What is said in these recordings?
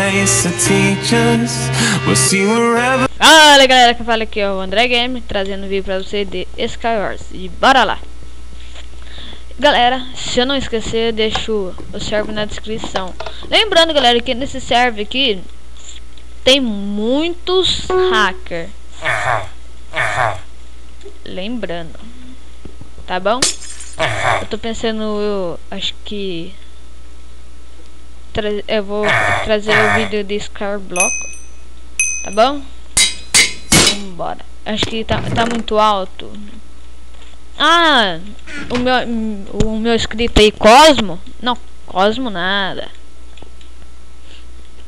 face to teach us. We'll see wherever. Fala galera, que fala aqui é o André Game, trazendo um vídeo pra você de Skywars. E bora lá! Galera, se eu não esquecer, deixo o server na descrição. Lembrando galera, que nesse server aqui tem muitos hackers. Lembrando, tá bom? Eu tô pensando, eu acho que eu vou trazer o vídeo de Skyblock, tá bom? Vambora. Acho que tá muito alto. Ah, o meu inscrito aí, Cosmo? Não, Cosmo nada.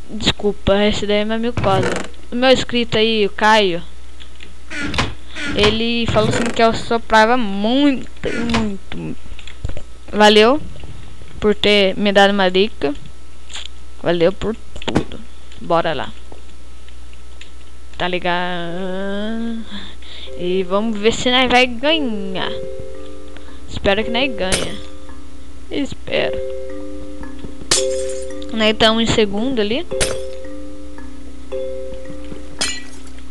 Desculpa, esse daí é meu amigo Cosmo. O meu inscrito aí, o Caio, ele falou assim que eu soprava muito. Valeu por ter me dado uma dica. Valeu por tudo. Bora lá. Tá ligado? E vamos ver se nós vai ganhar. Espero que nós ganha. Espero. Nós estamos em segundo ali.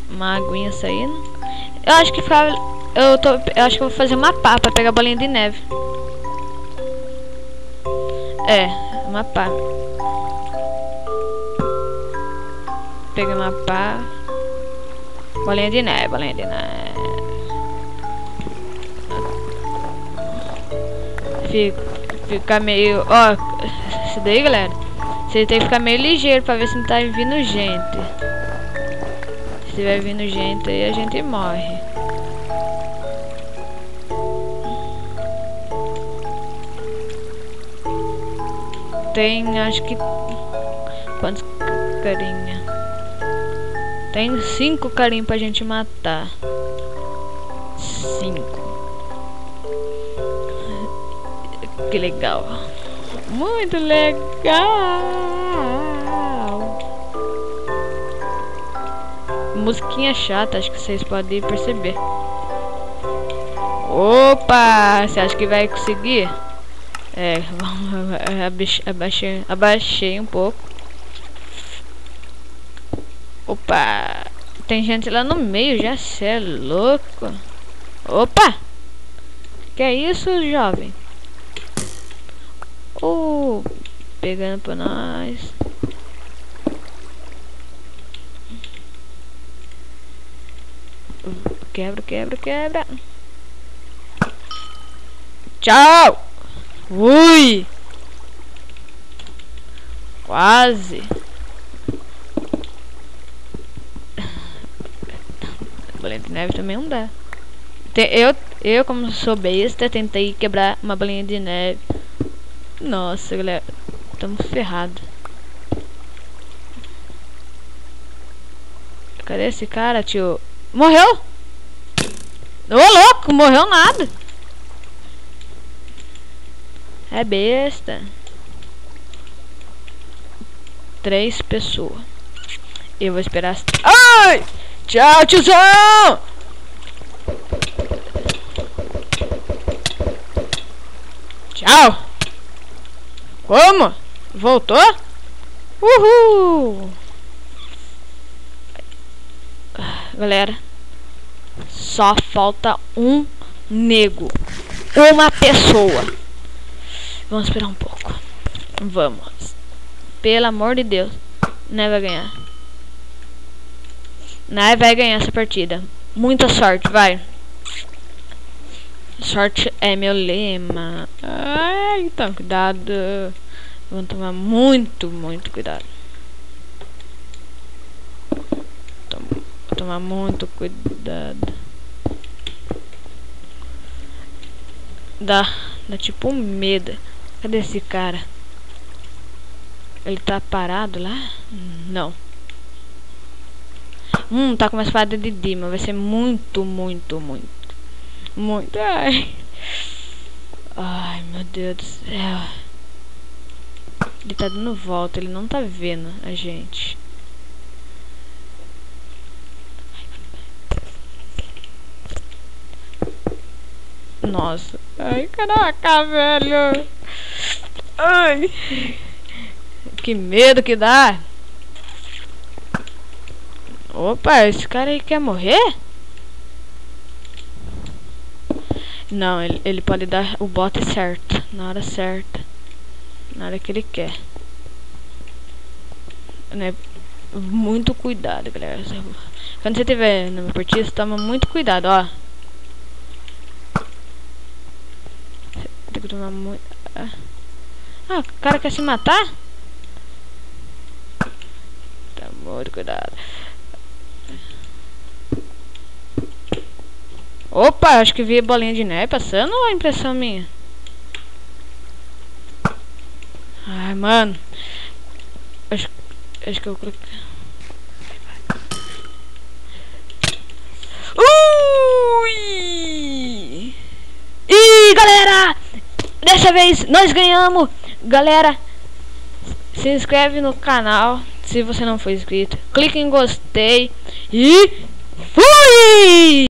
Uma aguinha saindo. Eu acho que ficava. Eu acho que eu vou fazer uma pá pra pegar a bolinha de neve. É, uma pá. Peguei uma pá. Bolinha de neve, bolinha de neve. Fica meio... Ó, isso daí galera, você tem que ficar meio ligeiro pra ver se não tá vindo gente. Se estiver vindo gente aí, a gente morre. Tem, acho que... Quantos carinha? Tem 5 carinhos pra gente matar. 5. Que legal. Muito legal. Musiquinha chata, acho que vocês podem perceber. Opa! Você acha que vai conseguir? É, abaixei um pouco. Opa! Tem gente lá no meio já, cê é louco. Opa! Que é isso, jovem? Pegando pra nós. Quebra, quebra, quebra. Tchau! Ui! Quase! Bolinha de neve também não dá. Eu como sou besta, tentei quebrar uma bolinha de neve. Nossa, galera, estamos ferrados. Cadê esse cara, tio? Morreu? Ô, louco, morreu nada. É besta. 3 pessoas. Eu vou esperar. Ai! Tchau, tiozão! Tchau! Como? Voltou? Uhul! Galera, só falta um nego. Uma pessoa. Vamos esperar um pouco. Vamos. Pelo amor de Deus. Nós vai ganhar. Nós vai ganhar essa partida. Muita sorte, vai. Sorte é meu lema. Ai, então, cuidado. Vamos tomar muito cuidado. Vou tomar muito cuidado. Dá tipo um medo. Cadê esse cara? Ele tá parado lá? Não. Tá com uma espada de Dima. Vai ser muito. Ai, meu Deus do céu. Ele tá dando volta, ele não tá vendo a gente. Nossa. Ai, caraca, velho. Ai. Que medo que dá. Opa, esse cara aí quer morrer? Não, ele pode dar o bote certo, na hora certa, na hora que ele quer. Né? Muito cuidado, galera. Quando você estiver na partida, toma muito cuidado, ó. Tem que tomar muito... Ah, o cara quer se matar? Tá muito cuidado. Opa, acho que vi a bolinha de neve passando ou é impressão minha? Ai, mano. Acho que eu coloquei. Ui! E galera, dessa vez nós ganhamos. Galera, se inscreve no canal se você não for inscrito. Clique em gostei e fui!